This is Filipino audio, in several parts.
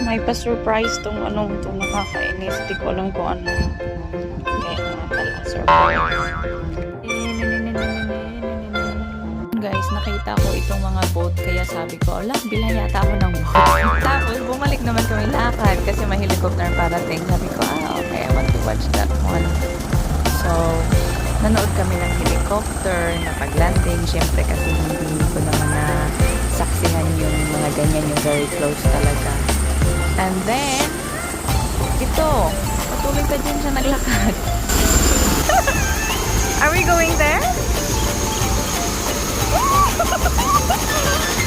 May pa-surprise tong tong nakakainis. Hindi ko alam kung ano. Kaya nga pala, surprise. Guys, nakita ko itong mga boat. Kaya sabi ko, ala, bilhan yata ako ng boat. Tapos, bumalik naman kami lakad kasi may helicopter parating. Sabi ko, okay, I want to watch that one. So, nanood kami ng helicopter na pag-landing. Siyempre kasi hindi ko naman na saksihan yung mga ganyan, yung very close talaga. And then, ito, patuloy ka dyan siya naglakad. Are we going there?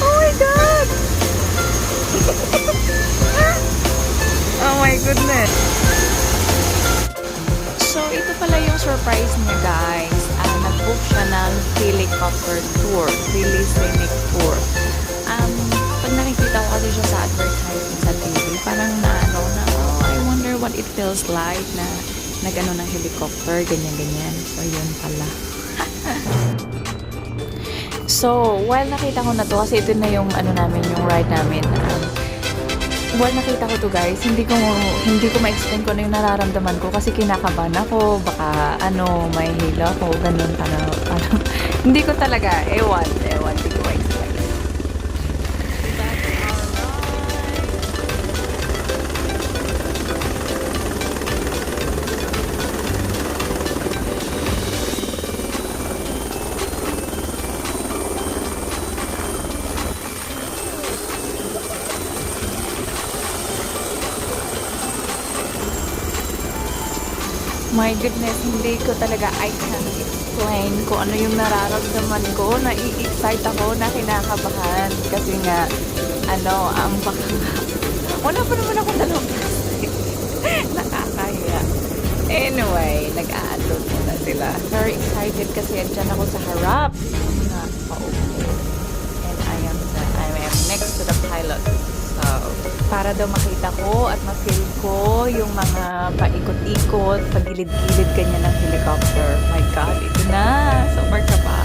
Oh my God! Oh my goodness! So, ito pala yung surprise niya, guys. Nag-book siya ng helicopter tour, really scenic tour. Pag nakikita ko kasi siya sa advertisement sa TV, parang I wonder what it feels like na nag-ano ng helicopter, ganyan-ganyan. So, yun pala. So, while nakita ko na to, kasi ito na yung namin, yung ride namin, while nakita ko to, guys, hindi ko ma-explain ko ano yung nararamdaman ko kasi kinakabahan ako, baka may hilo ako, ganun, hindi ko talaga, ewan, hindi ko ma-explain. My goodness, hindi ko talaga, I can't explain kung ano yung nararamdaman ko. Na-i-excite ako, na kinakabahan. Kasi nga, baka wala pa naman ako dalawang plastic. Nakakahiya. Anyway, nag-a-upload muna sila. Very excited kasi andyan ako sa harap. Nakaupo. And I am next to the pilot. So, para daw makita ko at ma-feel ko yung mga paikot-ikot, pagilid-gilid ganyan ng helicopter. My God, ito na! Super ka pa!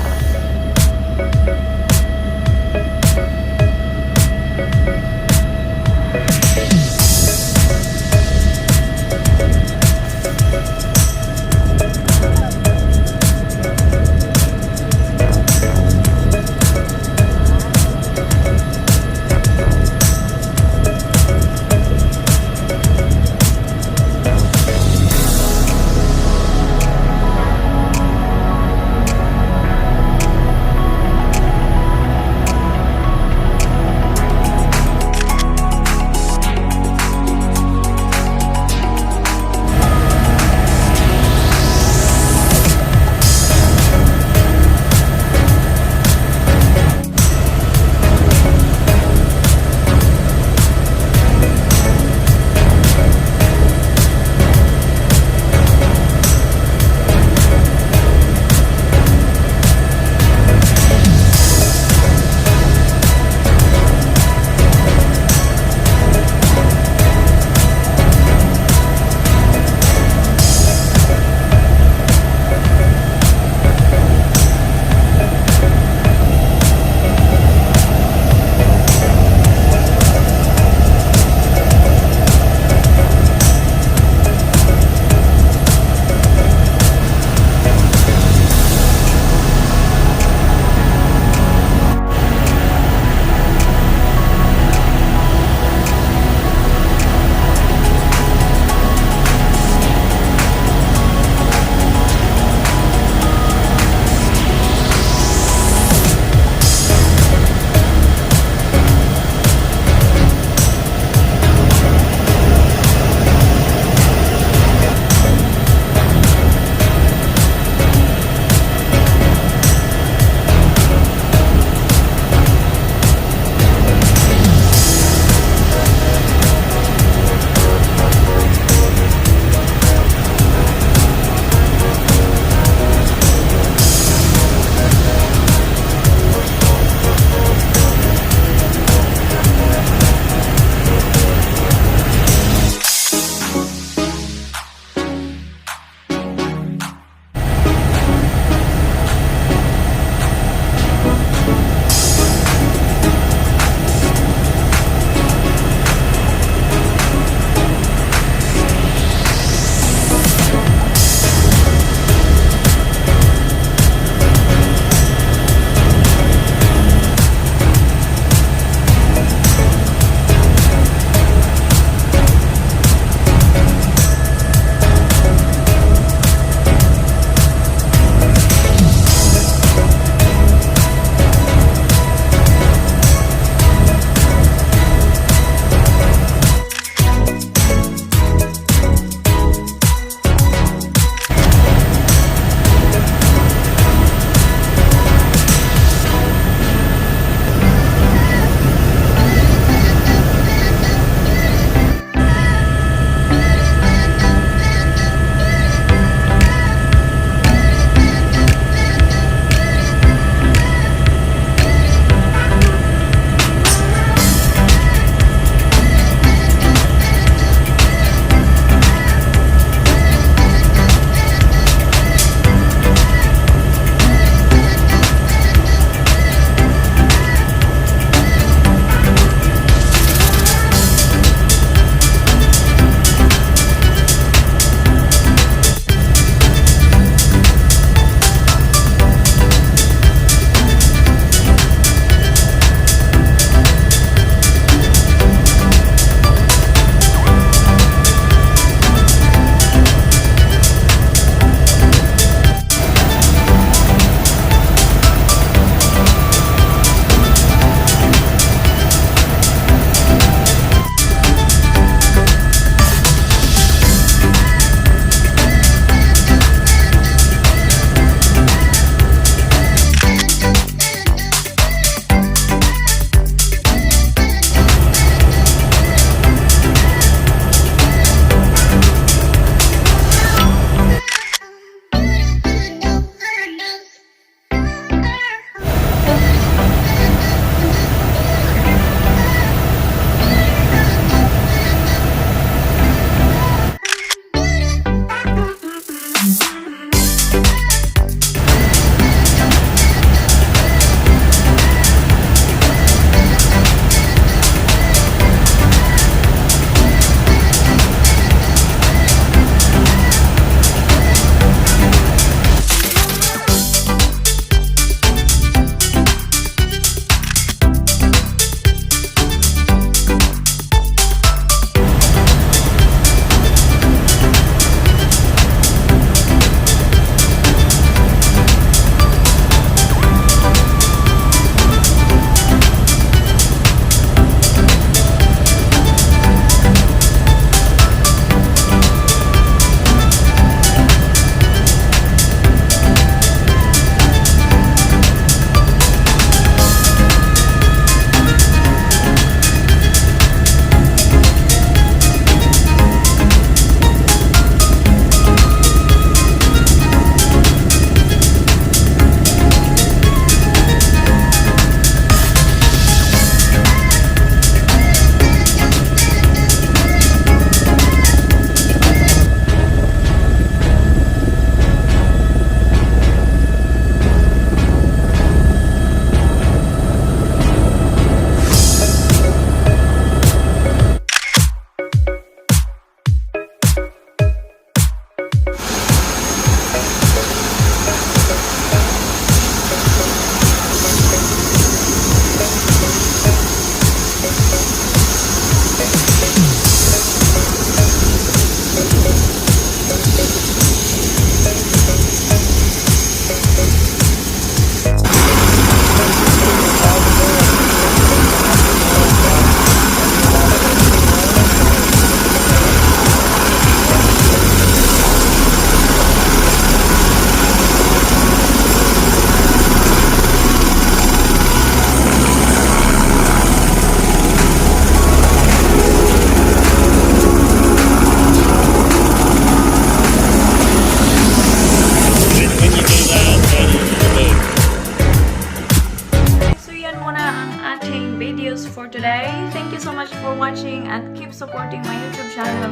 supporting my YouTube channel.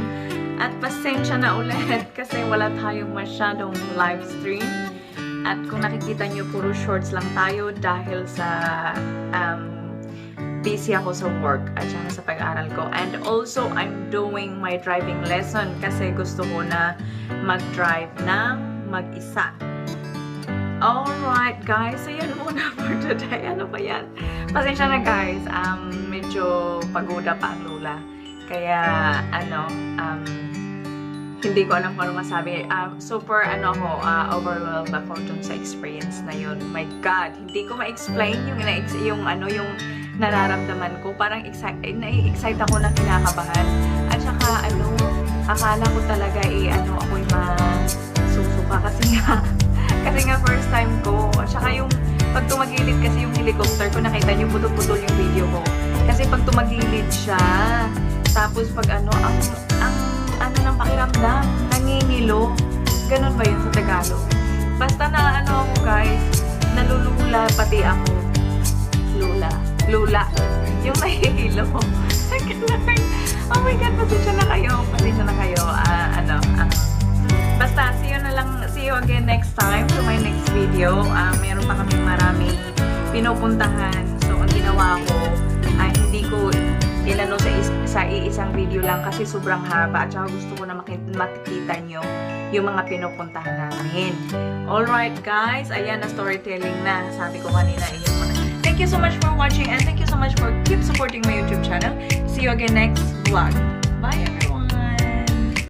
At pasensya na ulit kasi wala tayong masyadong live stream. At kung nakikita nyo, puro shorts lang tayo dahil sa busy ako sa work at saka sa pag-aaral ko. And also, I'm doing my driving lesson kasi gusto ko na mag-drive ng mag-isa. Alright guys, so yan muna for today. Ano ba yan? Pasensya na guys, medyo pagoda pa ang lula. Kaya, hindi ko alam kung ano masabi. Super, overwhelmed ako dun sa experience na yun. My God, hindi ko ma-explain yung nararamdaman ko. Parang na-excite ako na kinakabahan. At saka, akala ko talaga, ako'y masusuka kasi nga first time ko. At saka yung pag tumagilid kasi yung helicopter ko, nakita niyo putol-putol yung video ko. Kasi pag tumagilid siya, tapos pag ang ng pakiramdam, nangingilo. Ganun ba yun sa Tagalog? Basta na ako guys, nalulula pati ako. Lula. Yung nahihilo. Oh my God, pasensya na kayo. Basta, see you again next time to my next video. Meron pa kaming maraming pinupuntahan. So, ang ginawa ko, hindi ko inano sa iisang video lang kasi sobrang haba at saka gusto ko na makikita nyo yung mga pinupuntahan namin. Alright guys, ayan na storytelling na. Sabi ko kanina, iyan mo na. Thank you so much for watching and thank you so much for keep supporting my YouTube channel. See you again next vlog. Bye everyone!